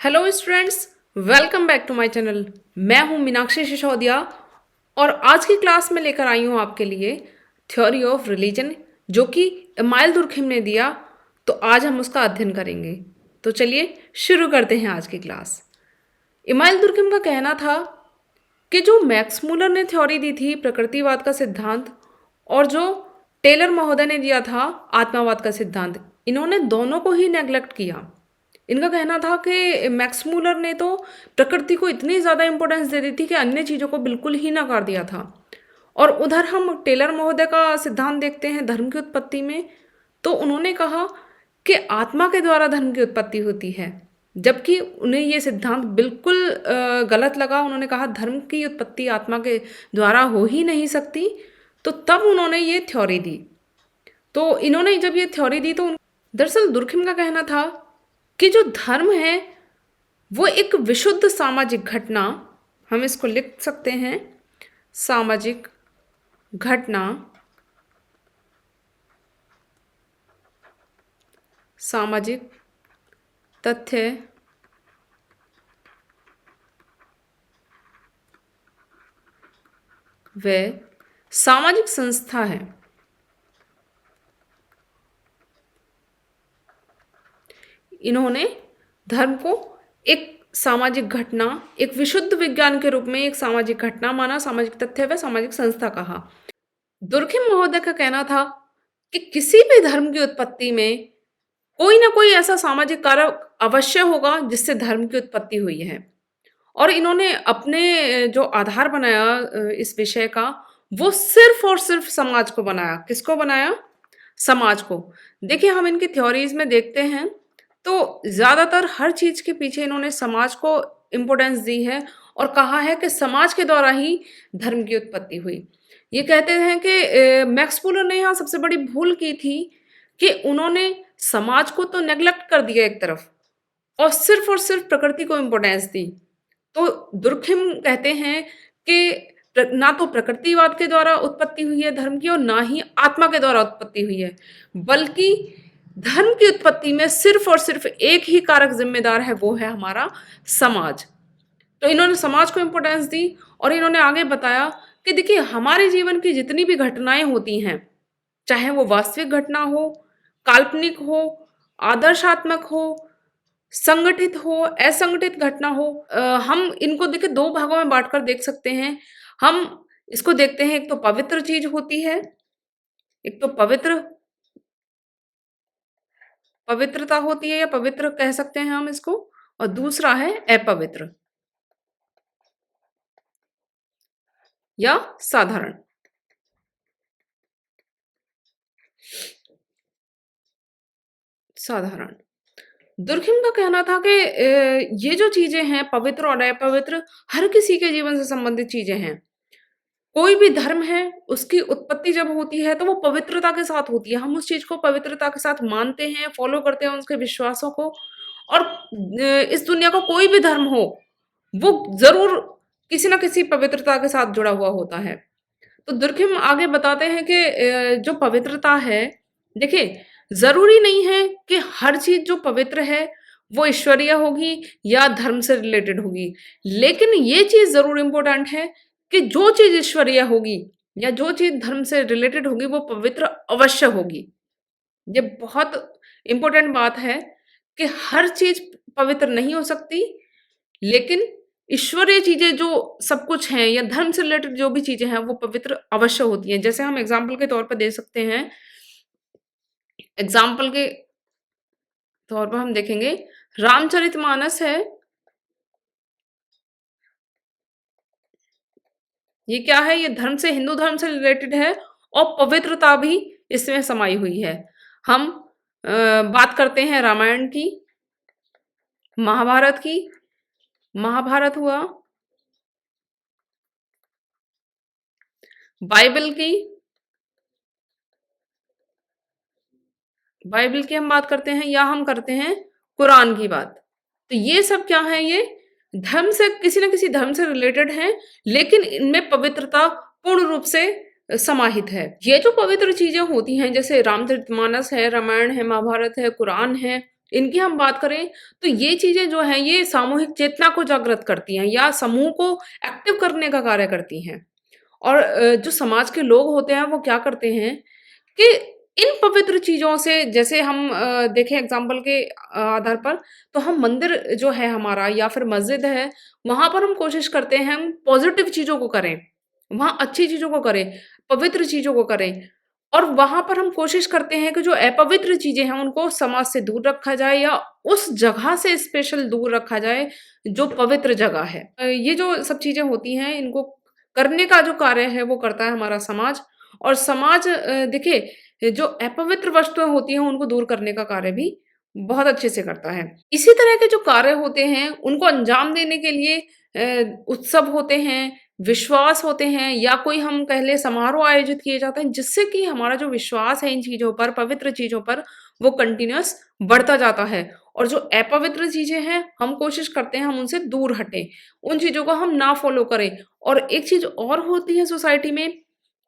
Hello students, welcome back to my channel. मैं हूं मीनाक्षी सिसोदिया और आज की क्लास में लेकर आई हूं आपके लिए थ्योरी ऑफ रिलीजन, जो कि इमाइल दुर्खिम ने दिया। तो आज हम उसका अध्ययन करेंगे। तो चलिए शुरू करते हैं आज की क्लास। इमाइल दुर्खिम का कहना था कि जो मैक्स मूलर ने थ्योरी दी थी प्रकृतिवाद का सिद्धांत, और जो टेलर महोदय ने दिया था आत्मावाद का सिद्धांत, इन्होंने दोनों को ही नेग्लेक्ट किया। इनका कहना था कि मैक्स मूलर ने तो प्रकृति को इतनी ज़्यादा इंपॉर्टेंस दे दी थी कि अन्य चीज़ों को बिल्कुल ही नकार दिया था। और उधर हम टेलर महोदय का सिद्धांत देखते हैं धर्म की उत्पत्ति में, तो उन्होंने कहा कि आत्मा के द्वारा धर्म की उत्पत्ति होती है, जबकि उन्हें ये सिद्धांत बिल्कुल गलत लगा। उन्होंने कहा धर्म की उत्पत्ति आत्मा के द्वारा हो ही नहीं सकती। तो तब उन्होंने ये थ्योरी दी। तो इन्होंने जब ये थ्योरी दी तो दरअसल दुर्खिम का कहना था कि जो धर्म है वो एक विशुद्ध सामाजिक घटना, हम इसको लिख सकते हैं सामाजिक घटना, सामाजिक तथ्य व सामाजिक संस्था है। इन्होंने धर्म को एक सामाजिक घटना, एक विशुद्ध विज्ञान के रूप में एक सामाजिक घटना माना, सामाजिक तथ्य व सामाजिक संस्था कहा। दुर्खिम महोदय का कहना था कि किसी भी धर्म की उत्पत्ति में कोई ना कोई ऐसा सामाजिक कारक अवश्य होगा जिससे धर्म की उत्पत्ति हुई है। और इन्होंने अपने जो आधार बनाया इस विषय का, वो सिर्फ और सिर्फ समाज को बनाया। किसको बनाया? समाज को। देखिए, हम इनकी थ्योरीज में देखते हैं तो ज्यादातर हर चीज के पीछे इन्होंने समाज को इम्पोर्टेंस दी है और कहा है कि समाज के द्वारा ही धर्म की उत्पत्ति हुई। ये कहते हैं कि मैक्स मूलर ने यहाँ सबसे बड़ी भूल की थी कि उन्होंने समाज को तो नेग्लेक्ट कर दिया एक तरफ, और सिर्फ प्रकृति को इम्पोर्टेंस दी। तो दुर्खिम कहते हैं कि ना तो प्रकृतिवाद के द्वारा उत्पत्ति हुई है धर्म की, और ना ही आत्मा के द्वारा उत्पत्ति हुई है, बल्कि धर्म की उत्पत्ति में सिर्फ और सिर्फ एक ही कारक जिम्मेदार है, वो है हमारा समाज। तो इन्होंने समाज को इम्पोर्टेंस दी और इन्होंने आगे बताया कि देखिए, हमारे जीवन की जितनी भी घटनाएं होती हैं, चाहे वो वास्तविक घटना हो, काल्पनिक हो, आदर्शात्मक हो, संगठित हो, असंगठित घटना हो, हम इनको देखिए दो भागों में बांटकर देख सकते हैं। हम इसको देखते हैं, एक तो पवित्र चीज होती है, एक तो पवित्रता होती है या पवित्र कह सकते हैं हम इसको, और दूसरा है अपवित्र या साधारण। साधारण दुर्खिम का कहना था कि ये जो चीजें हैं पवित्र और अपवित्र, हर किसी के जीवन से संबंधित चीजें हैं। कोई भी धर्म है, उसकी उत्पत्ति जब होती है तो वो पवित्रता के साथ होती है। हम उस चीज को पवित्रता के साथ मानते हैं, फॉलो करते हैं उसके विश्वासों को। और इस दुनिया का कोई भी धर्म हो, वो जरूर किसी ना किसी पवित्रता के साथ जुड़ा हुआ होता है। तो दुर्खिम आगे बताते हैं कि जो पवित्रता है, देखिए, जरूरी नहीं है कि हर चीज जो पवित्र है वो ईश्वरीय होगी या धर्म से रिलेटेड होगी, लेकिन ये चीज जरूर इंपॉर्टेंट है कि जो चीज ईश्वरीय होगी या जो चीज धर्म से रिलेटेड होगी वो पवित्र अवश्य होगी। ये बहुत इंपॉर्टेंट बात है कि हर चीज पवित्र नहीं हो सकती, लेकिन ईश्वरीय चीजें जो सब कुछ हैं या धर्म से रिलेटेड जो भी चीजें हैं वो पवित्र अवश्य होती हैं। जैसे हम एग्जाम्पल के तौर पर दे सकते हैं, एग्जाम्पल के तौर पर हम देखेंगे रामचरितमानस है। ये क्या है? ये धर्म से, हिंदू धर्म से रिलेटेड है और पवित्रता भी इसमें समाई हुई है। हम बात करते हैं रामायण की, महाभारत की। महाभारत हुआ, बाइबल की, बाइबल की हम बात करते हैं, या हम करते हैं कुरान की बात। तो ये सब क्या है? ये धर्म से, किसी न किसी धर्म से रिलेटेड है, लेकिन इनमें पवित्रता पूर्ण रूप से समाहित है। ये जो पवित्र चीजें होती हैं, जैसे रामचरितमानस है, रामायण है, महाभारत है, कुरान है, इनकी हम बात करें तो ये चीज़ें जो हैं ये सामूहिक चेतना को जागृत करती हैं या समूह को एक्टिव करने का कार्य करती हैं। और जो समाज के लोग होते हैं वो क्या करते हैं कि इन पवित्र चीज़ों से जैसे हम देखें एग्ज़ाम्पल के आधार पर तो हम मंदिर जो है हमारा या फिर मस्जिद है, वहाँ पर हम कोशिश करते हैं हम पॉज़िटिव चीज़ों को करें, वहाँ अच्छी चीज़ों को करें, पवित्र चीज़ों को करें और वहाँ पर हम कोशिश करते हैं कि जो अपवित्र चीज़ें हैं उनको समाज से दूर रखा जाए या उस जगह से स्पेशल दूर रखा जाए जो पवित्र जगह है। ये जो सब चीज़ें होती हैं इनको करने का जो कार्य है वो करता है हमारा समाज और समाज देखिए जो अपवित्र वस्तुएँ होती हैं उनको दूर करने का कार्य भी बहुत अच्छे से करता है। इसी तरह के जो कार्य होते हैं उनको अंजाम देने के लिए उत्सव होते हैं, विश्वास होते हैं या कोई हम कह लें समारोह आयोजित किए जाते हैं जिससे कि हमारा जो विश्वास है इन चीज़ों पर, पवित्र चीज़ों पर वो कंटिन्यूअस बढ़ता जाता है। और जो अपवित्र चीज़ें हैं हम कोशिश करते हैं हम उनसे दूर हटें, उन चीज़ों को हम ना फ़ॉलो करें। और एक चीज़ और होती है सोसाइटी में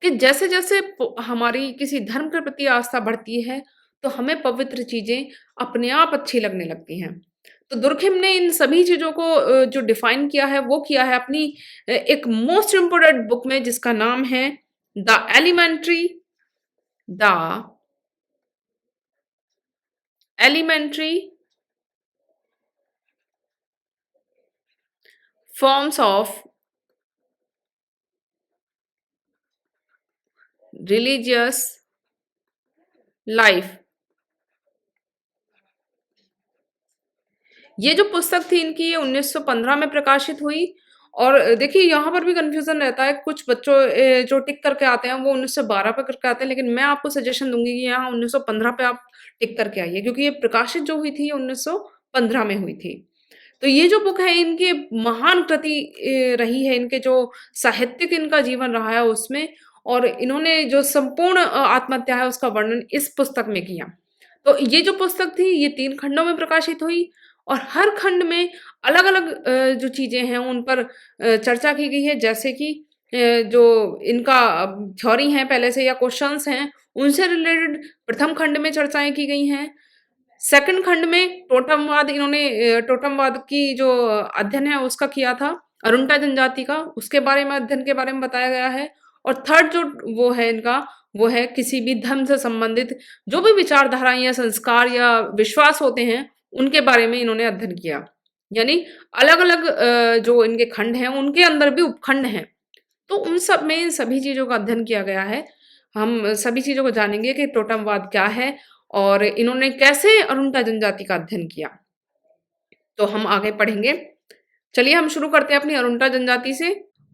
कि जैसे-जैसे हमारी किसी धर्म के प्रति आस्था बढ़ती है, तो हमें पवित्र चीज़ें अपने आप अच्छी लगने लगती हैं। तो दुर्खिम ने इन सभी चीज़ों को जो डिफ़ाइन किया है, वो किया है अपनी एक मोस्ट इम्पोर्टेंट बुक में जिसका नाम है the elementary forms of religious life. ये जो पुस्तक थी इनकी ये 1915 में प्रकाशित हुई और देखिए यहाँ पर भी कन्फ्यूज़न रहता है, कुछ बच्चों जो टिक करके आते हैं वो 1912 पे करके आते हैं, लेकिन मैं आपको सजेशन दूँगी कि यहाँ 1915 पे आप टिक करके आइए क्योंकि ये प्रकाशित जो हुई थी ये 1915 में हुई थी। तो ये जो बुक है इनकी महान कृति रही है, इनके जो साहित्यिक इनका जीवन रहा है उसमें और इन्होंने जो संपूर्ण आत्महत्या है उसका वर्णन इस पुस्तक में किया। तो ये जो पुस्तक थी ये 3 खंडों में प्रकाशित हुई और हर खंड में अलग-अलग जो चीज़ें हैं उन पर चर्चा की गई है जैसे कि जो इनका थ्योरी है पहले से या क्वेश्चन्स हैं उनसे रिलेटेड प्रथम खंड में चर्चाएँ की गई हैं। सेकंड खंड में टोटमवाद इन्होंने टोटमवाद की जो अध्ययन है उसका किया था, अरुणिता जनजाति का, उसके बारे में अध्ययन के बारे में बताया गया है और थर्ड जो वो है इनका, वो है किसी भी धर्म से संबंधित जो भी विचारधाराएँ या संस्कार या विश्वास होते हैं, उनके बारे में इन्होंने अध्ययन किया। यानी अलग-अलग जो इनके खंड हैं, उनके अंदर भी उपखंड हैं। तो उन सब में इन सभी चीज़ों का अध्ययन किया गया है। हम सभी चीज़ों को जानेंगे कि टोटमवाद क्या है और इन्होंने कैसे अरुणिता जनजाति का अध्ययन किया। तो हम आगे पढ़ेंगे। चलिए हम शुरू करते हैं अपनी अरुणिता जनजाति से।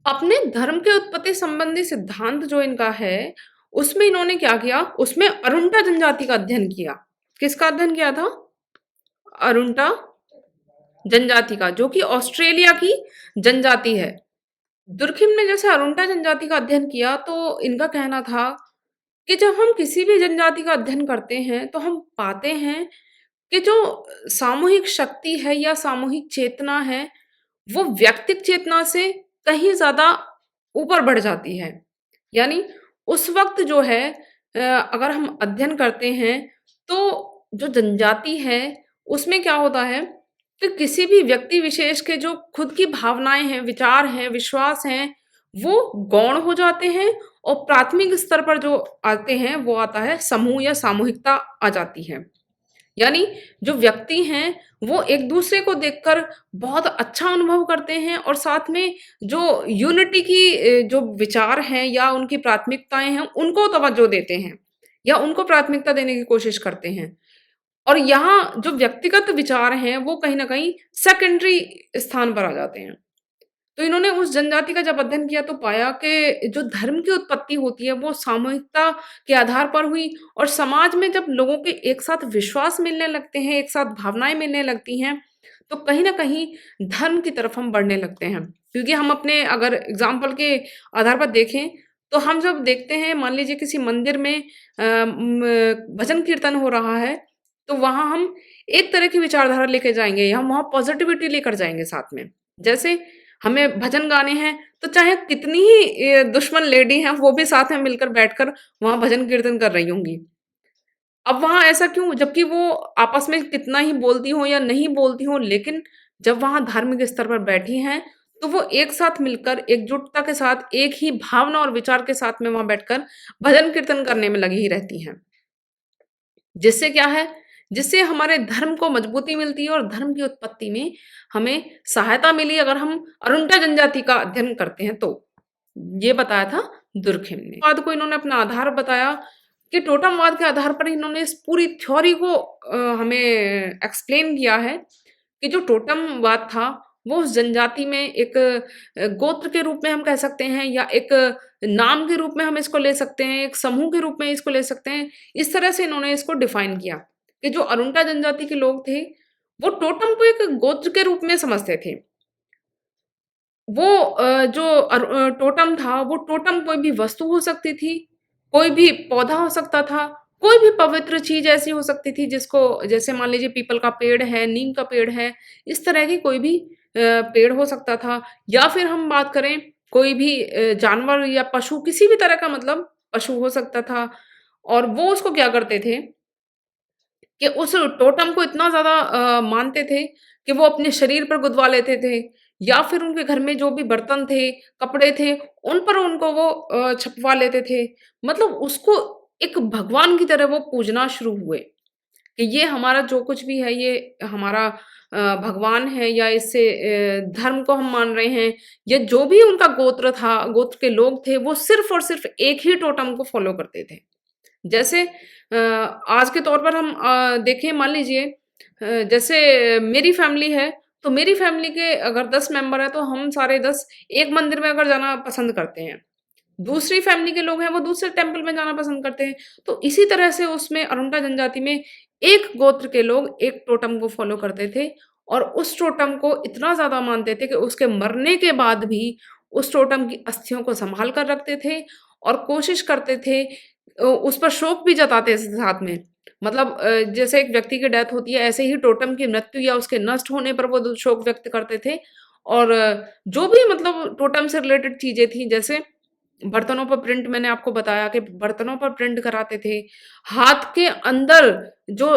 अपने धर्म के उत्पत्ति संबंधी सिद्धांत जो इनका है, उसमें इन्होंने क्या किया, उसमें अरुणिता जनजाति का अध्ययन किया। किसका अध्ययन किया था? अरुणिता जनजाति का, जो कि ऑस्ट्रेलिया की जनजाति है। दुर्खिम ने जैसे अरुणिता जनजाति का अध्ययन किया तो इनका कहना था कि जब हम किसी भी जनजाति का अध्ययन करते हैं तो हम पाते हैं कि जो सामूहिक शक्ति है या सामूहिक चेतना है वो व्यक्तिक चेतना से कहीं ज़्यादा ऊपर बढ़ जाती है। यानी उस वक़्त जो है अगर हम अध्ययन करते हैं तो जो जनजाति है उसमें क्या होता है कि किसी भी व्यक्ति विशेष के जो खुद की भावनाएँ हैं, विचार हैं, विश्वास हैं, वो गौण हो जाते हैं और प्राथमिक स्तर पर जो आते हैं वो आता है समूह या सामूहिकता आ जाती है। यानी जो व्यक्ति हैं वो एक दूसरे को देखकर बहुत अच्छा अनुभव करते हैं और साथ में जो यूनिटी की जो विचार हैं या उनकी प्राथमिकताएँ हैं उनको तवज्जो देते हैं या उनको प्राथमिकता देने की कोशिश करते हैं। और यहाँ जो व्यक्तिगत विचार हैं वो कहीं न कहीं सेकेंडरी स्थान पर आ जाते हैं। तो इन्होंने उस जनजाति का जब अध्ययन किया तो पाया कि जो धर्म की उत्पत्ति होती है वो सामूहिकता के आधार पर हुई और समाज में जब लोगों के एक साथ विश्वास मिलने लगते हैं, एक साथ भावनाएँ मिलने लगती हैं, तो कहीं न कहीं धर्म की तरफ हम बढ़ने लगते हैं। क्योंकि हम अपने अगर एग्ज़ाम्पल के आधार पर देखें, तो हम जब देखते हैं मान लीजिए किसी मंदिर में भजन कीर्तन हो रहा है, तो वहाँ हम एक तरह की विचारधारा लेके जाएँगे या हम वहाँ पॉज़िटिविटी लेकर जाएँगे साथ में। जैसे हमें भजन गाने हैं, तो चाहे कितनी ही दुश्मन लेडी हैं, वो भी साथ में मिलकर बैठकर वहाँ भजन कीर्तन कर रही होंगी। अब वहाँ ऐसा क्यों? जबकि वो आपस में कितना ही बोलती हों या नहीं बोलती हों, लेकिन जब वहाँ धार्मिक स्तर पर बैठी हैं, तो वो एक साथ मिलकर, एकजुटता के साथ, एक ही भावना और विचार के साथ में वहाँ बैठकर भजन कीर्तन करने में लगी ही रहती हैं। जिससे क्या है? जिससे हमारे धर्म को मजबूती मिलती है और धर्म की उत्पत्ति में हमें सहायता मिली, अगर हम अरुणता जनजाति का अध्ययन करते हैं तो। ये बताया था दुर्खेम ने। वाद को इन्होंने अपना आधार बताया कि टोटमवाद के आधार पर इन्होंने इस पूरी थ्योरी को हमें एक्सप्लेन किया है कि जो टोटमवाद था, वो उस जनजाति में एक गोत्र के रूप में हम कह सकते हैं, या एक नाम के रूप में हम इसको ले सकते हैं, एक समूह के रूप में इसको ले सकते हैं। इस तरह से इन्होंने इसको डिफाइन किया कि जो अरुणा जनजाति के लोग थे, वो टोटम को एक गोत्र के रूप में समझते थे। वो जो टोटम था, वो टोटम कोई भी वस्तु हो सकती थी, कोई भी पौधा हो सकता था, कोई भी पवित्र चीज़ ऐसी हो सकती थी जिसको, जैसे मान लीजिए पीपल का पेड़ है, नीम का पेड़ है, इस तरह की कोई भी पेड़ हो सकता था। या फिर हम बात करें कोई भी जानवर या पशु, किसी भी तरह का मतलब पशु हो सकता था, और वो उसको क्या करते थे कि उस टोटम को इतना ज़्यादा मानते थे कि वो अपने शरीर पर गुदवा लेते थे, या फिर उनके घर में जो भी बर्तन थे, कपड़े थे, उन पर उनको वो छपवा लेते थे। मतलब उसको एक भगवान की तरह वो पूजना शुरू हुए कि ये हमारा जो कुछ भी है, ये हमारा भगवान है, या इससे धर्म को हम मान रहे हैं, या जो भी उनका गोत्र था, गोत्र के लोग थे, वो सिर्फ़ और सिर्फ़ एक ही टोटम को फ़ॉलो करते थे। जैसे आज के तौर पर हम देखें, मान लीजिए जैसे मेरी फैमिली है, तो मेरी फैमिली के अगर 10 मेंबर हैं, तो हम सारे 10 एक मंदिर में अगर जाना पसंद करते हैं। दूसरी फैमिली के लोग हैं, वो दूसरे टेम्पल में जाना पसंद करते हैं। तो इसी तरह से उसमें अरुणा जनजाति में एक गोत्र के लोग एक टोटम को फ़ॉलो करते थे, और उस टोटम को इतना ज़्यादा मानते थे कि उसके मरने के बाद भी उस टोटम की अस्थियों को सँभाल कर रखते थे, और कोशिश करते थे उस पर शोक भी जताते थे साथ में। मतलब जैसे एक व्यक्ति की डेथ होती है, ऐसे ही टोटम की मृत्यु या उसके नष्ट होने पर वो शोक व्यक्त करते थे। और जो भी मतलब टोटम से रिलेटेड चीज़ें थी, जैसे बर्तनों पर प्रिंट, मैंने आपको बताया कि बर्तनों पर प्रिंट कराते थे। हाथ के अंदर जो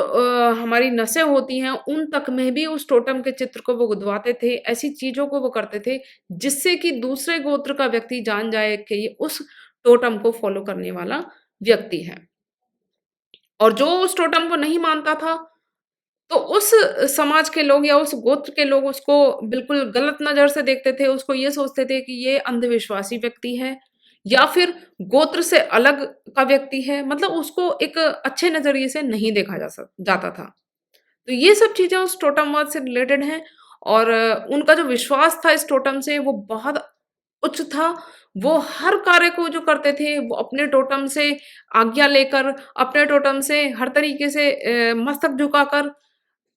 हमारी नसें होती हैं, उन तक में भी उस टोटम के चित्र को वो गुदवाते थे। ऐसी चीज़ों को वो करते थे, जिससे कि दूसरे गोत्र का व्यक्ति जान जाए कि ये उस टोटम को फ़ॉलो करने वाला व्यक्ति है। और जो उस टोटम को नहीं मानता था, तो उस समाज के लोग या उस गोत्र के लोग उसको बिल्कुल गलत नज़र से देखते थे, उसको ये सोचते थे कि ये अंधविश्वासी व्यक्ति है, या फिर गोत्र से अलग का व्यक्ति है, मतलब उसको एक अच्छे नज़रिए से नहीं देखा जाता था। तो ये सब चीज़ें उस टोटमवाद से रिलेटेड हैं, और उनका जो विश्वास था इस टोटम से, वो बहुत उच्च था। वो हर कार्य को जो करते थे, वो अपने टोटम से आज्ञा लेकर, अपने टोटम से हर तरीके से मस्तक झुकाकर,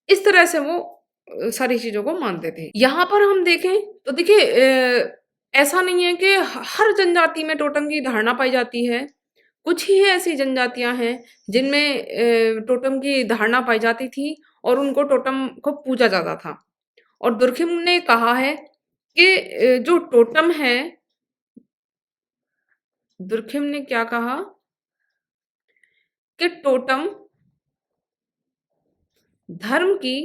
इस तरह से वो सारी चीज़ों को मानते थे। यहाँ पर हम देखें तो देखिए, ऐसा नहीं है कि हर जनजाति में टोटम की धारणा पाई जाती है। कुछ ही ऐसी जनजातियाँ हैं जिनमें टोटम की धारणा पाई जाती थी, और उनको टोटम को पूजा जाता था। और दुर्खिम ने कहा है कि जो टोटम है, दुर्खिम ने क्या कहा कि टोटम धर्म की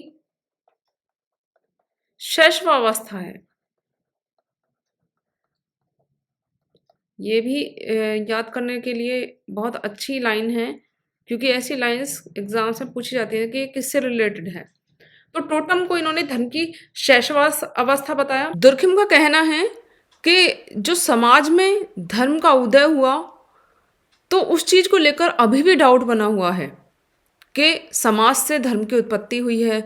शैशवावस्था है। ये भी याद करने के लिए बहुत अच्छी लाइन है, क्योंकि ऐसी लाइन्स एग्ज़ाम्स में पूछी जाती है कि ये किससे रिलेटेड है। तो टोटम को इन्होंने धर्म की शैशवास अवस्था बताया। दुर्खिम का कहना है कि जो समाज में धर्म का उदय हुआ, तो उस चीज़ को लेकर अभी भी डाउट बना हुआ है कि समाज से धर्म की उत्पत्ति हुई है।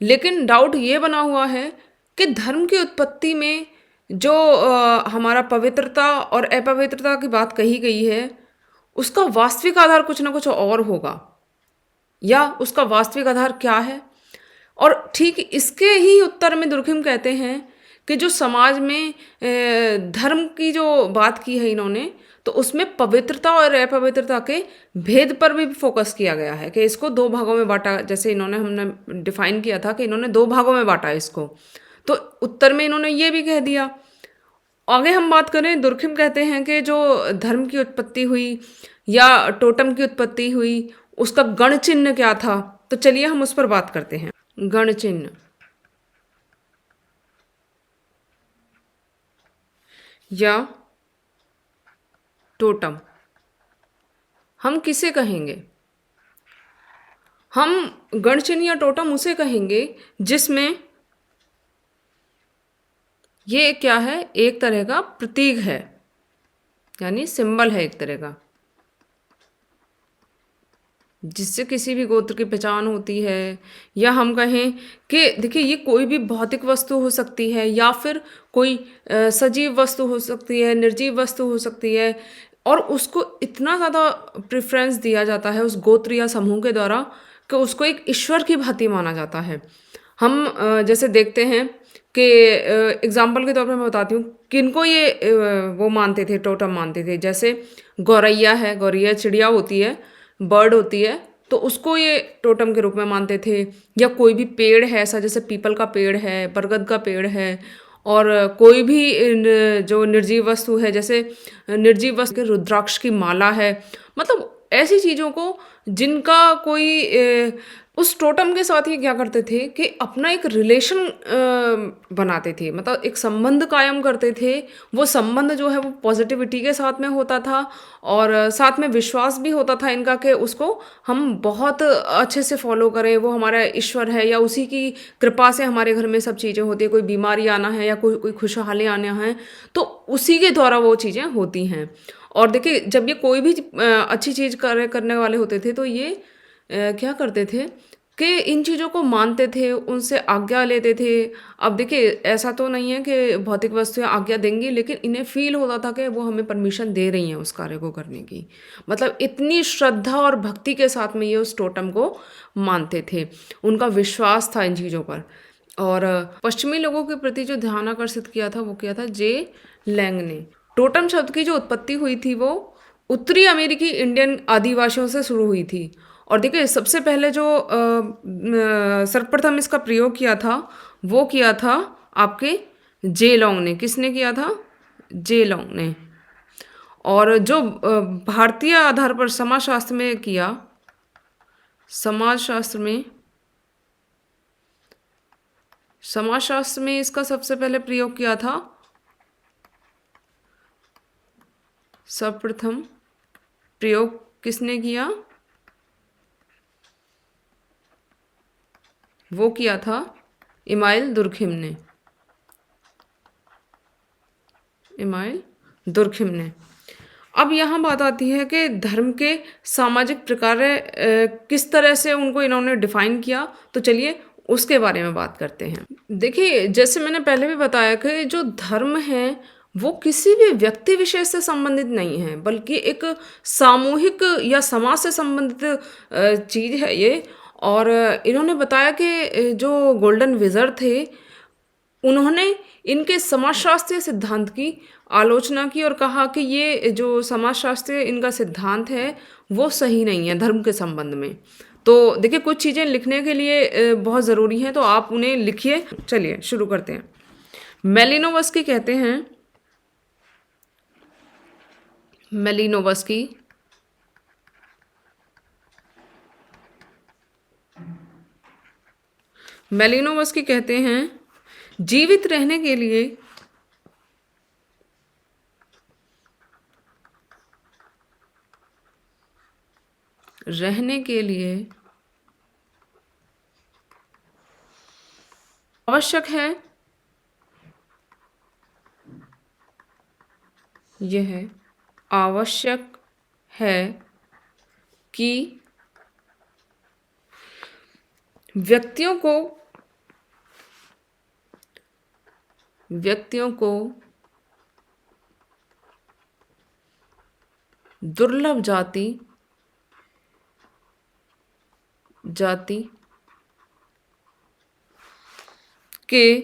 लेकिन डाउट ये बना हुआ है कि धर्म की उत्पत्ति में जो हमारा पवित्रता और अपवित्रता की बात कही गई है, उसका वास्तविक आधार कुछ ना कुछ और होगा, या उसका वास्तविक आधार क्या है। और ठीक इसके ही उत्तर में दुर्खिम कहते हैं कि जो समाज में धर्म की जो बात की है इन्होंने, तो उसमें पवित्रता और अपवित्रता के भेद पर भी फोकस किया गया है, कि इसको दो भागों में बांटा, जैसे इन्होंने हमने डिफाइन किया था कि इन्होंने दो भागों में बांटा इसको। तो उत्तर में इन्होंने ये भी कह दिया। आगे हम बात करें, दुर्खिम कहते हैं कि जो धर्म की उत्पत्ति हुई या टोटम की उत्पत्ति हुई, उसका गण चिन्ह क्या था, तो चलिए हम उस पर बात करते हैं। गण चिन्ह या टोटम हम किसे कहेंगे? हम गण चिन्ह या टोटम उसे कहेंगे जिसमें ये क्या है, एक तरह का प्रतीक है, यानी सिंबल है एक तरह का, जिससे किसी भी गोत्र की पहचान होती है। या हम कहें कि देखिए ये कोई भी भौतिक वस्तु हो सकती है, या फिर कोई सजीव वस्तु हो सकती है, निर्जीव वस्तु हो सकती है, और उसको इतना ज़्यादा प्रेफरेंस दिया जाता है उस गोत्र या समूह के द्वारा कि उसको एक ईश्वर की भांति माना जाता है। हम जैसे देखते हैं कि एग्जाम्पल के तौर पर मैं बताती हूँ किनको ये वो मानते थे, टोटम मानते थे। जैसे गौरैया है, गौरैया चिड़िया होती है, बर्ड होती है, तो उसको ये टोटम के रूप में मानते थे। या कोई भी पेड़ है ऐसा, जैसे पीपल का पेड़ है, बरगद का पेड़ है, और कोई भी जो निर्जीव वस्तु है, जैसे निर्जीव वस्तु के रुद्राक्ष की माला है, मतलब ऐसी चीज़ों को जिनका कोई उस टोटम के साथ ये क्या करते थे कि अपना एक रिलेशन बनाते थे, मतलब एक संबंध कायम करते थे। वो संबंध जो है वो पॉजिटिविटी के साथ में होता था, और साथ में विश्वास भी होता था इनका कि उसको हम बहुत अच्छे से फॉलो करें, वो हमारा ईश्वर है, या उसी की कृपा से हमारे घर में सब चीज़ें होती है। कोई बीमारी आना है या कोई खुशहाली आना है, तो उसी के द्वारा वो चीज़ें होती हैं। और देखिए जब ये कोई भी अच्छी चीज़ करने वाले होते थे, तो ये क्या करते थे कि इन चीज़ों को मानते थे, उनसे आज्ञा लेते थे। अब देखिए ऐसा तो नहीं है कि भौतिक वस्तुएं आज्ञा देंगी, लेकिन इन्हें फील होता था कि वो हमें परमिशन दे रही हैं उस कार्य को करने की। मतलब इतनी श्रद्धा और भक्ति के साथ में ये उस टोटम को मानते थे, उनका विश्वास था इन चीज़ों पर। और पश्चिमी लोगों के प्रति जो ध्यान आकर्षित किया था वो किया था जे लैंग ने। टोटम शब्द की जो उत्पत्ति हुई थी वो उत्तरी अमेरिकी इंडियन आदिवासियों से शुरू हुई थी। और देखिए सबसे पहले जो सर्वप्रथम इसका प्रयोग किया था वो किया था आपके जे लॉन्ग ने। किसने किया था? जे लॉन्ग ने। और जो भारतीय आधार पर समाजशास्त्र में किया, समाजशास्त्र में इसका सबसे पहले प्रयोग किया था, सर्वप्रथम प्रयोग किसने किया? वो किया था इमाइल दुर्खिम ने। इमाइल दुर्खिम ने। अब यहाँ बात आती है कि धर्म के सामाजिक प्रकार किस तरह से उनको इन्होंने डिफाइन किया, तो चलिए उसके बारे में बात करते हैं। देखिए जैसे मैंने पहले भी बताया कि जो धर्म है वो किसी भी व्यक्ति विशेष से संबंधित नहीं है, बल्कि एक सामूहिक या समाज से संबंधित चीज़ है ये। और इन्होंने बताया कि जो गोल्डन विजर थे उन्होंने इनके समाजशास्त्रीय सिद्धांत की आलोचना की और कहा कि ये जो समाजशास्त्रीय इनका सिद्धांत है वो सही नहीं है धर्म के संबंध में। तो देखिए कुछ चीज़ें लिखने के लिए बहुत ज़रूरी हैं, तो आप उन्हें लिखिए। चलिए शुरू करते हैं। मेलिनोवस्की कहते हैं, मेलिनोवस्की कहते हैं जीवित रहने के लिए आवश्यक है, यह आवश्यक है कि व्यक्तियों को दुर्लभ जाति के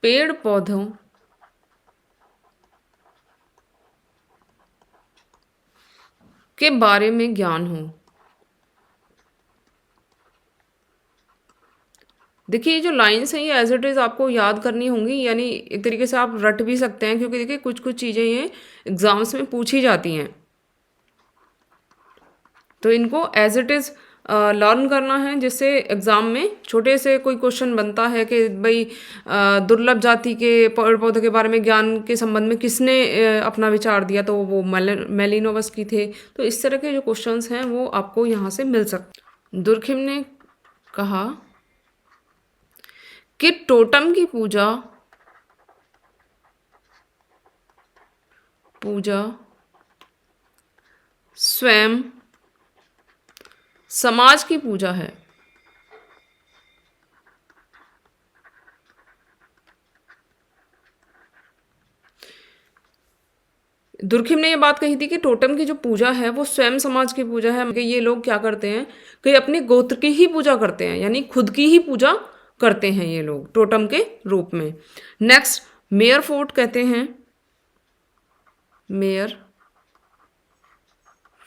पेड़ पौधों के बारे में ज्ञान हो। देखिए ये जो लाइन्स हैं ये एज इट इज़ आपको याद करनी होंगी, यानी एक तरीके से आप रट भी सकते हैं, क्योंकि देखिए कुछ कुछ चीज़ें ये एग्ज़ाम्स में पूछी जाती हैं। तो इनको एज इट इज़ लर्न करना है, जिससे एग्ज़ाम में छोटे से कोई क्वेश्चन बनता है कि भाई दुर्लभ जाति के पेड़ पौधे के बारे में ज्ञान के संबंध में किसने अपना विचार दिया, तो वो मेलिनोवस्की थे। तो इस तरह के जो क्वेश्चंस हैं वो आपको यहाँ से मिल सकते। दुर्खिम ने कहा कि टोटम की पूजा स्वयं समाज की पूजा है। दुर्खिम ने ये बात कही थी कि टोटम की जो पूजा है वो स्वयं समाज की पूजा है, कि ये लोग क्या करते हैं कि अपने गोत्र की ही पूजा करते हैं, यानी खुद की ही पूजा करते हैं ये लोग टोटम के रूप में। नेक्स्ट, मेयर फोर्ट कहते हैं, मेयर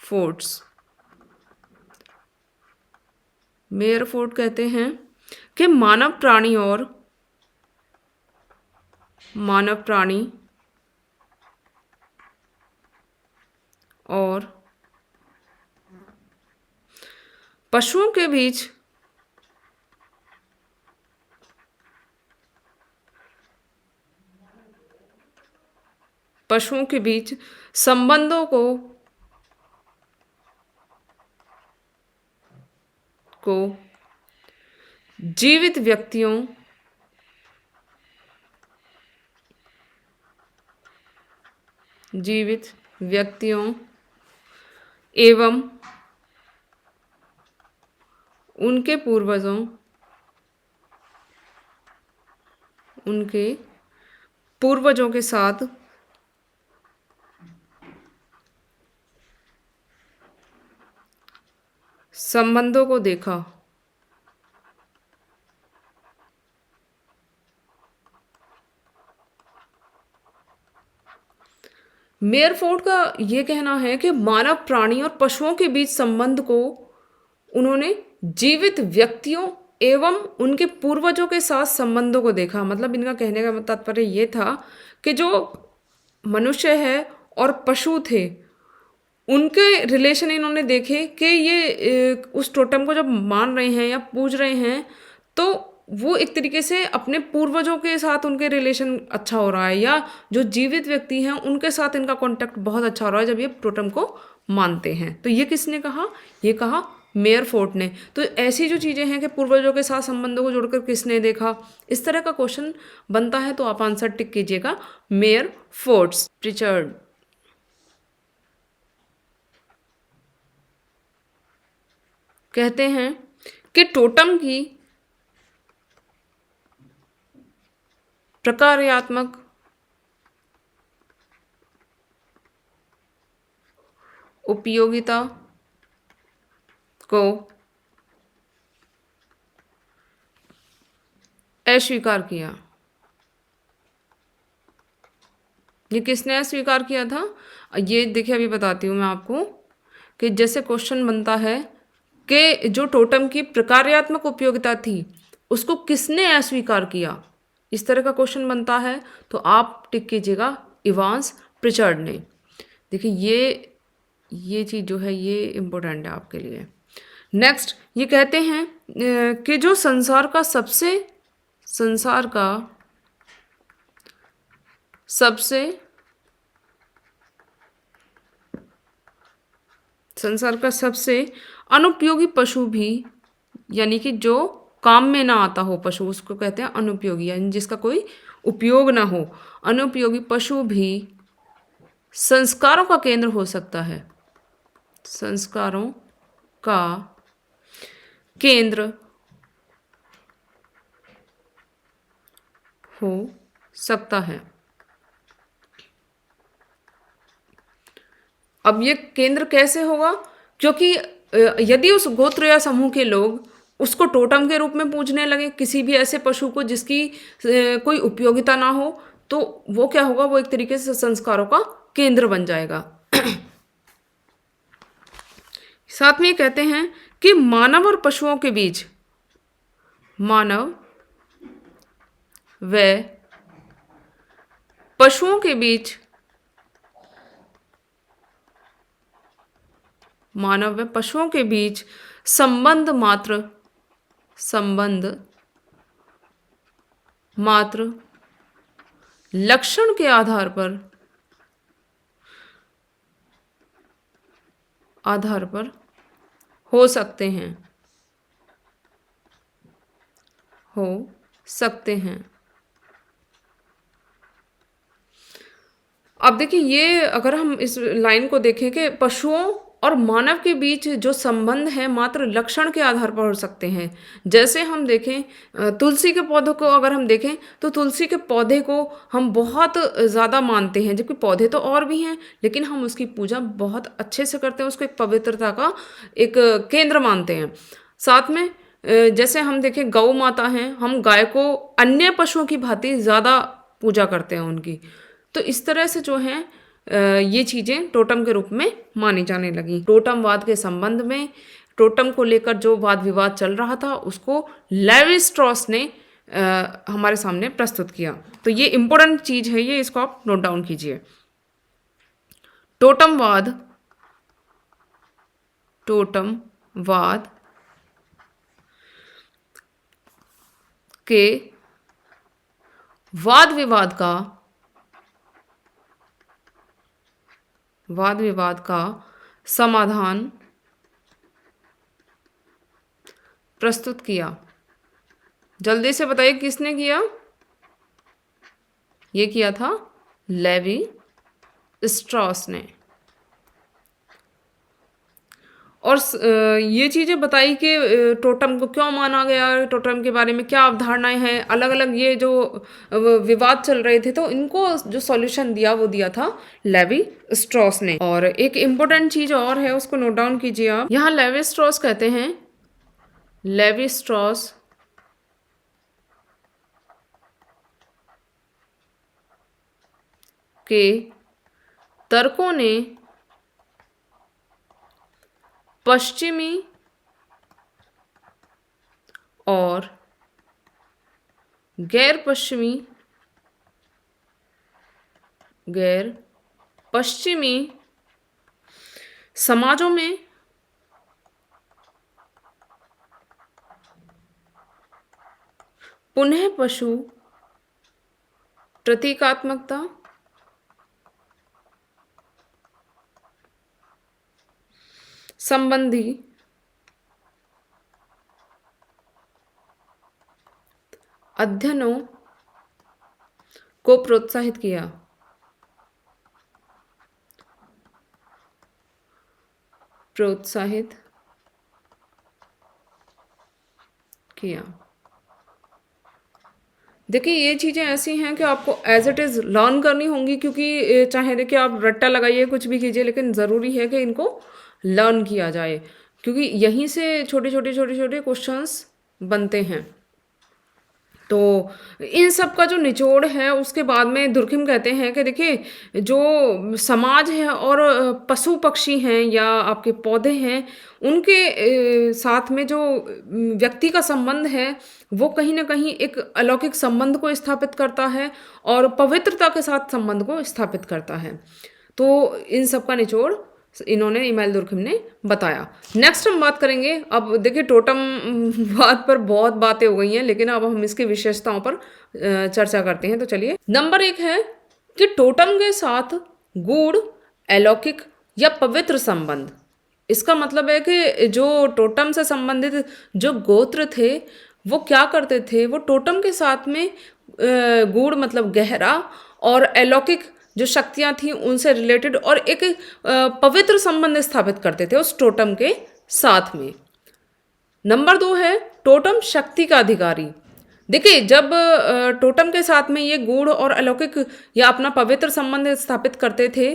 फोर्ट्स, मेयर फोर्ट कहते हैं कि मानव प्राणी और पशुओं के बीच संबंधों को जीवित व्यक्तियों एवं उनके पूर्वजों के साथ संबंधों को देखा। मेयर फोर्ट का ये कहना है कि मानव प्राणी और पशुओं के बीच संबंध को उन्होंने जीवित व्यक्तियों एवं उनके पूर्वजों के साथ संबंधों को देखा। मतलब इनका कहने का तात्पर्य ये था कि जो मनुष्य है और पशु थे उनके रिलेशन इन्होंने देखे कि ये उस टोटम को जब मान रहे हैं या पूज रहे हैं तो वो एक तरीके से अपने पूर्वजों के साथ उनके रिलेशन अच्छा हो रहा है, या जो जीवित व्यक्ति हैं उनके साथ इनका कांटेक्ट बहुत अच्छा हो रहा है जब ये टोटम को मानते हैं। तो ये किसने कहा? ये कहा मेयर फोर्ट ने। तो ऐसी जो चीज़ें हैं कि पूर्वजों के साथ संबंधों को जोड़कर किसने देखा, इस तरह का क्वेश्चन बनता है तो आप आंसर टिक कीजिएगा मेयर फोर्ट्स। प्रिचर्ड कहते हैं कि टोटम की प्रकार्यात्मक उपयोगिता को अस्वीकार किया। ये किसने अस्वीकार किया था? ये देखिए अभी बताती हूँ मैं आपको कि जैसे क्वेश्चन बनता है कि जो टोटम की प्रकार्यात्मक उपयोगिता थी उसको किसने अस्वीकार किया, इस तरह का क्वेश्चन बनता है तो आप टिक कीजिएगा इवांस प्रिचर्ड ने। देखिए ये चीज़ जो है ये इम्पोर्टेंट है आपके लिए। नेक्स्ट, ये कहते हैं कि जो संसार का सबसे अनुपयोगी पशु भी, यानी कि जो काम में ना आता हो पशु, उसको कहते हैं अनुपयोगी, यानी जिसका कोई उपयोग ना हो। अनुपयोगी पशु भी संस्कारों का केंद्र हो सकता है, संस्कारों का केंद्र हो सकता है। अब ये केंद्र कैसे होगा? क्योंकि यदि उस गोत्र या समूह के लोग उसको टोटम के रूप में पूजने लगे, किसी भी ऐसे पशु को जिसकी कोई उपयोगिता ना हो, तो वो क्या होगा, वो एक तरीके से संस्कारों का केंद्र बन जाएगा। साथ में कहते हैं कि मानव और पशुओं के बीच, मानव व पशुओं के बीच मानव व पशुओं के बीच संबंध मात्र लक्षण के आधार पर हो सकते हैं। अब देखिए, ये अगर हम इस लाइन को देखें कि पशुओं और मानव के बीच जो संबंध है मात्र लक्षण के आधार पर हो सकते हैं। जैसे हम देखें तुलसी के पौधों को अगर हम देखें तो तुलसी के पौधे को हम बहुत ज़्यादा मानते हैं, जबकि पौधे तो और भी हैं, लेकिन हम उसकी पूजा बहुत अच्छे से करते हैं, उसको एक पवित्रता का एक केंद्र मानते हैं। साथ में जैसे हम देखें गौ माता हैं, हम गाय को अन्य पशुओं की भांति ज़्यादा पूजा करते हैं उनकी। तो इस तरह से जो है ये चीज़ें टोटम के रूप में मानी जाने लगी। टोटमवाद के संबंध में टोटम को लेकर जो वाद विवाद चल रहा था उसको लेवी स्ट्रॉस ने हमारे सामने प्रस्तुत किया। तो ये इम्पोर्टेंट चीज़ है, ये इसको आप नोट डाउन कीजिए। टोटमवाद के वाद विवाद का समाधान प्रस्तुत किया। जल्दी से बताइए किसने किया? ये किया था लेवी स्ट्रॉस ने। और ये चीज़ें बताई कि टोटम को क्यों माना गया, टोटम के बारे में क्या अवधारणाएं हैं, अलग अलग ये जो विवाद चल रहे थे, तो इनको जो सॉल्यूशन दिया वो दिया था लेवी स्ट्रॉस ने। और एक इम्पोर्टेंट चीज़ और है, उसको नोट डाउन कीजिए आप। यहाँ लेवी स्ट्रॉस कहते हैं, लेवी स्ट्रॉस के तर्कों ने पश्चिमी और गैर पश्चिमी समाजों में पुनः पशु प्रतीकात्मकता संबंधी अध्ययनों को प्रोत्साहित किया। देखिए, ये चीज़ें ऐसी हैं कि आपको एज इट इज़ लर्न करनी होंगी, क्योंकि चाहे देखिए आप रट्टा लगाइए कुछ भी कीजिए, लेकिन ज़रूरी है कि इनको लर्न किया जाए, क्योंकि यहीं से छोटे छोटे क्वेश्चंस बनते हैं। तो इन सब का जो निचोड़ है उसके बाद में दुर्खिम कहते हैं कि देखिए, जो समाज है और पशु पक्षी हैं या आपके पौधे हैं, उनके साथ में जो व्यक्ति का संबंध है वो कहीं ना कहीं एक अलौकिक संबंध को स्थापित करता है और पवित्रता के साथ संबंध को स्थापित करता है। तो इन सब का निचोड़ इन्होंने, इमानुएल दुर्खिम ने बताया। नेक्स्ट हम बात करेंगे, अब देखिए टोटम बात पर बहुत बातें हो गई हैं, लेकिन अब हम इसकी विशेषताओं पर चर्चा करते हैं। तो चलिए, नंबर 1 है कि टोटम के साथ गूढ़, अलौकिक या पवित्र संबंध। इसका मतलब है कि जो टोटम से संबंधित जो गोत्र थे वो क्या करते थे, वो टोटम के साथ में गूढ़ मतलब गहरा और अलौकिक जो शक्तियां थी उनसे रिलेटेड और एक पवित्र संबंध स्थापित करते थे उस टोटम के साथ में। नंबर 2 है टोटम शक्ति का अधिकारी। देखिए, जब टोटम के साथ में ये गूढ़ और अलौकिक या अपना पवित्र संबंध स्थापित करते थे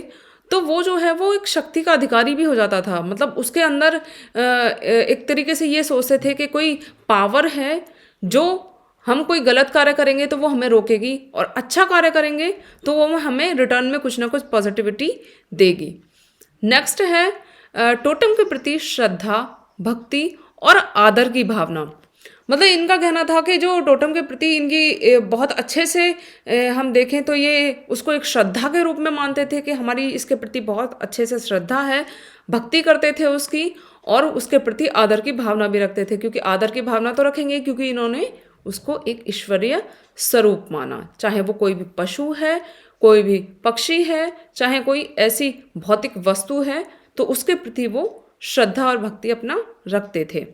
तो वो जो है वो एक शक्ति का अधिकारी भी हो जाता था। मतलब उसके अंदर एक तरीके से ये सोचते थे कि कोई पावर है, जो हम कोई गलत कार्य करेंगे तो वो हमें रोकेगी और अच्छा कार्य करेंगे तो वो हमें रिटर्न में कुछ ना कुछ पॉजिटिविटी देगी। नेक्स्ट है टोटम के प्रति श्रद्धा, भक्ति और आदर की भावना। मतलब इनका कहना था कि जो टोटम के प्रति इनकी बहुत अच्छे से हम देखें तो ये उसको एक श्रद्धा के रूप में मानते थे कि हमारी इसके प्रति बहुत अच्छे से श्रद्धा है, भक्ति करते थे उसकी, और उसके प्रति आदर की भावना भी रखते थे, क्योंकि आदर की भावना तो रखेंगे क्योंकि इन्होंने उसको एक ईश्वरीय स्वरूप माना, चाहे वो कोई भी पशु है, कोई भी पक्षी है, चाहे कोई ऐसी भौतिक वस्तु है, तो उसके प्रति वो श्रद्धा और भक्ति अपना रखते थे।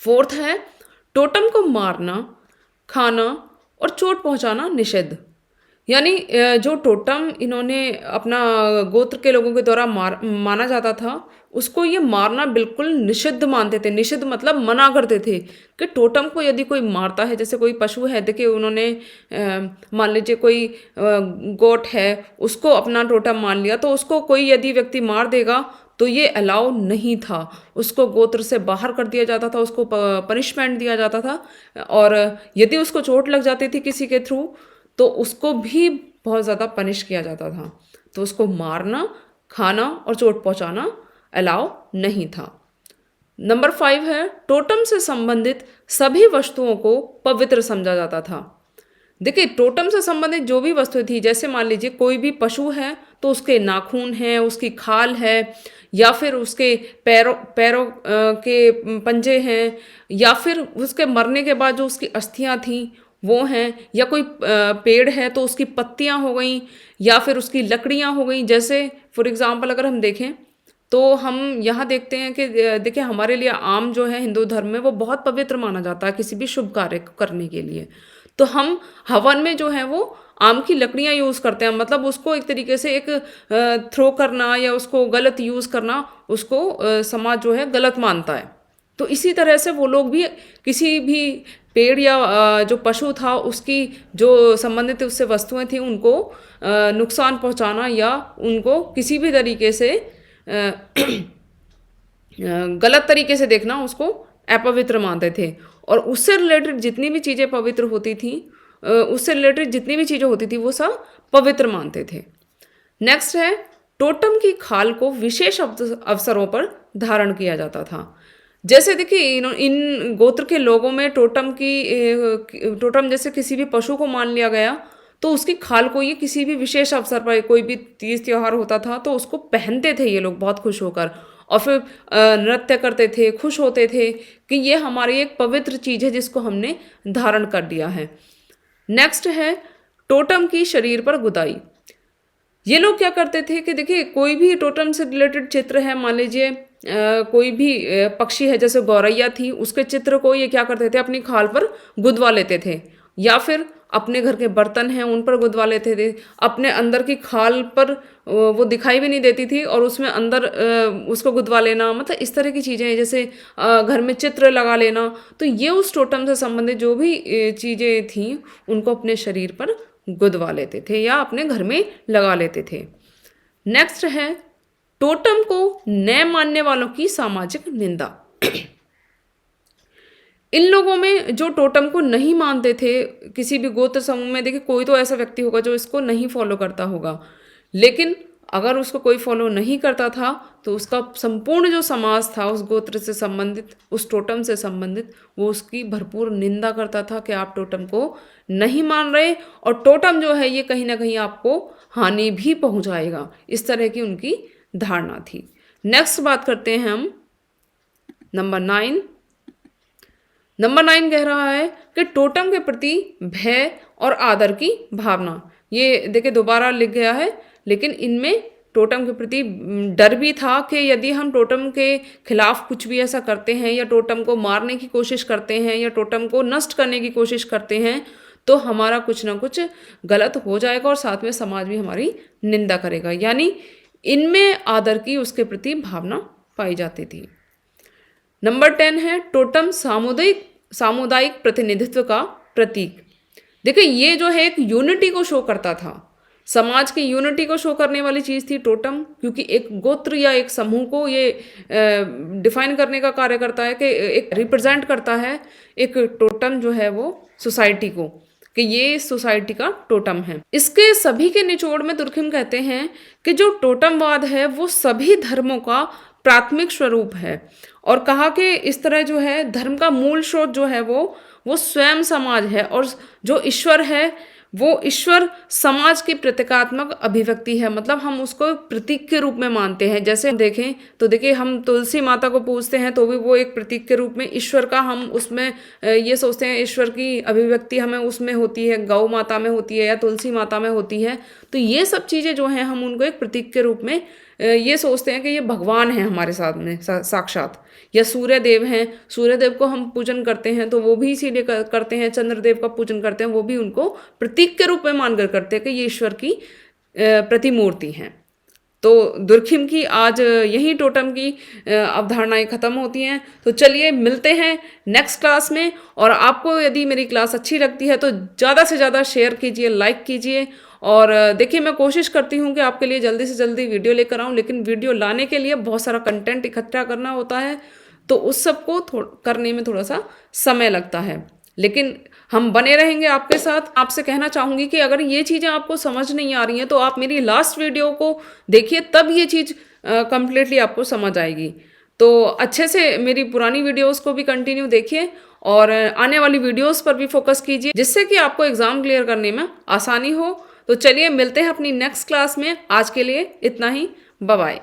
फोर्थ है, टोटम को मारना, खाना और चोट पहुंचाना निषिद्ध। यानी जो टोटम इन्होंने अपना गोत्र के लोगों के द्वारा माना जाता था, उसको ये मारना बिल्कुल निषिद्ध मानते थे। निषिद्ध मतलब मना करते थे कि टोटम को यदि कोई मारता है, जैसे कोई पशु है, देखिए उन्होंने मान लीजिए कोई गोट है, उसको अपना टोटम मान लिया, तो उसको कोई यदि व्यक्ति मार देगा तो ये अलाउ नहीं था, उसको गोत्र से बाहर कर दिया जाता था, उसको पनिशमेंट दिया जाता था, और यदि उसको चोट लग जाती थी किसी के थ्रू तो उसको भी बहुत ज़्यादा पनिश किया जाता था। तो उसको मारना, खाना और चोट पहुंचाना अलाउ नहीं था। नंबर 5 है, टोटम से संबंधित सभी वस्तुओं को पवित्र समझा जाता था। देखिए टोटम से संबंधित जो भी वस्तु थी, जैसे मान लीजिए कोई भी पशु है तो उसके नाखून हैं, उसकी खाल है, या फिर उसके पैरों पैरों के पंजे हैं, या फिर उसके मरने के बाद जो उसकी अस्थियां थी वो हैं, या कोई पेड़ है तो उसकी पत्तियां हो गई, या फिर उसकी लकड़ियां हो गई। जैसे फॉर एग्जांपल अगर हम देखें तो हम यहाँ देखते हैं कि देखिए हमारे लिए आम जो है हिंदू धर्म में वो बहुत पवित्र माना जाता है किसी भी शुभ कार्य करने के लिए। तो हम हवन में जो है वो आम की लकड़ियाँ यूज़ करते हैं, मतलब उसको एक तरीके से एक थ्रो करना या उसको गलत यूज़ करना, उसको समाज जो है गलत मानता है। तो इसी तरह से वो लोग भी किसी भी पेड़ या जो पशु था उसकी जो संबंधित उससे वस्तुएं थी उनको नुकसान पहुंचाना या उनको किसी भी तरीके से गलत तरीके से देखना, उसको अपवित्र मानते थे। और उससे रिलेटेड जितनी भी चीज़ें पवित्र होती थी, उससे रिलेटेड जितनी भी चीज़ें होती थी वो सब पवित्र मानते थे। नेक्स्ट है, टोटम की खाल को विशेष अवसरों पर धारण किया जाता था। जैसे देखिए इन गोत्र के लोगों में टोटम जैसे किसी भी पशु को मान लिया गया तो उसकी खाल को ये किसी भी विशेष अवसर पर, कोई भी तीज त्योहार होता था तो उसको पहनते थे ये लोग बहुत खुश होकर, और फिर नृत्य करते थे, खुश होते थे कि ये हमारी एक पवित्र चीज़ है जिसको हमने धारण कर दिया है। नेक्स्ट है, टोटम की शरीर पर गुदाई। ये लोग क्या करते थे कि देखिए कोई भी टोटम से रिलेटेड चित्र है, मान लीजिए कोई भी पक्षी है, जैसे गौरैया थी, उसके चित्र को ये क्या करते थे अपनी खाल पर गुदवा लेते थे, या फिर अपने घर के बर्तन हैं उन पर गुदवा लेते थे। अपने अंदर की खाल पर वो दिखाई भी नहीं देती थी और उसमें अंदर उसको गुदवा लेना, मतलब इस तरह की चीज़ें, जैसे घर में चित्र लगा लेना। तो ये उस टोटम से संबंधित जो भी चीज़ें थीं उनको अपने शरीर पर गुदवा लेते थे या अपने घर में लगा लेते थे। नेक्स्ट है, टोटम को न मानने वालों की सामाजिक निंदा। इन लोगों में जो टोटम को नहीं मानते थे, किसी भी गोत्र समूह में देखिए कोई तो ऐसा व्यक्ति होगा जो इसको नहीं फॉलो करता होगा, लेकिन अगर उसको कोई फॉलो नहीं करता था तो उसका संपूर्ण जो समाज था उस गोत्र से संबंधित, उस टोटम से संबंधित, वो उसकी भरपूर निंदा करता था कि आप टोटम को नहीं मान रहे और टोटम जो है ये कहीं ना कहीं आपको हानि भी पहुंचाएगा, इस तरह की उनकी धारणा थी। नेक्स्ट बात करते हैं हम नंबर 9। नंबर 9 कह रहा है कि टोटम के प्रति भय और आदर की भावना। ये देखिए दोबारा लिख गया है, लेकिन इनमें टोटम के प्रति डर भी था कि यदि हम टोटम के खिलाफ कुछ भी ऐसा करते हैं या टोटम को मारने की कोशिश करते हैं या टोटम को नष्ट करने की कोशिश करते हैं तो हमारा कुछ ना कुछ गलत हो जाएगा और साथ में समाज भी हमारी निंदा करेगा। यानी इनमें आदर की उसके प्रति भावना पाई जाती थी। नंबर 10 है, टोटम सामुदायिक प्रतिनिधित्व का प्रतीक। देखिए ये जो है एक यूनिटी को शो करता था, समाज की यूनिटी को शो करने वाली चीज़ थी टोटम, क्योंकि एक गोत्र या एक समूह को ये डिफाइन करने का कार्य करता है कि एक रिप्रेजेंट करता है एक टोटम जो है वो सोसाइटी को, कि ये सोसाइटी का टोटम है। इसके सभी के निचोड़ में तुर्खिम कहते हैं कि जो टोटमवाद है वो सभी धर्मों का प्राथमिक स्वरूप है। और कहा कि इस तरह जो है धर्म का मूल स्रोत जो है वो स्वयं समाज है, और जो ईश्वर है वो ईश्वर समाज की प्रतीकात्मक अभिव्यक्ति है। मतलब हम उसको प्रतीक के रूप में मानते हैं। जैसे हम देखें तो देखिए, हम तुलसी माता को पूजते हैं तो भी वो एक प्रतीक के रूप में ईश्वर का, हम उसमें ये सोचते हैं ईश्वर की अभिव्यक्ति हमें उसमें होती है, गौ माता में होती है या तुलसी माता में होती है। तो ये सब चीज़ें जो हैं हम उनको एक प्रतीक के रूप में ये सोचते हैं कि ये भगवान है हमारे साथ में साक्षात। या सूर्य देव हैं, सूर्य देव को हम पूजन करते हैं तो वो भी इसीलिए करते हैं, चंद्रदेव का पूजन करते हैं वो भी उनको प्रतीक के रूप में मानकर करते हैं कि ये ईश्वर की प्रतिमूर्ति हैं। तो दुर्खिम की आज यही टोटम की अवधारणाएं खत्म होती हैं। तो चलिए मिलते हैं नेक्स्ट क्लास में। और आपको यदि मेरी क्लास अच्छी लगती है तो ज़्यादा से ज़्यादा शेयर कीजिए, लाइक कीजिए। और देखिए, मैं कोशिश करती हूँ कि आपके लिए जल्दी से जल्दी वीडियो लेकर आऊँ, लेकिन वीडियो लाने के लिए बहुत सारा कंटेंट इकट्ठा करना होता है, तो उस सब को करने में थोड़ा सा समय लगता है। लेकिन हम बने रहेंगे आपके साथ। आपसे कहना चाहूँगी कि अगर ये चीज़ें आपको समझ नहीं आ रही हैं तो आप मेरी लास्ट वीडियो को देखिए, तब ये चीज़ कंप्लीटली आपको समझ आएगी। तो अच्छे से मेरी पुरानी वीडियोस को भी कंटिन्यू देखिए और आने वाली वीडियोस पर भी फोकस कीजिए, जिससे कि आपको एग्ज़ाम क्लियर करने में आसानी हो। तो चलिए मिलते हैं अपनी नेक्स्ट क्लास में। आज के लिए इतना ही। Bye bye.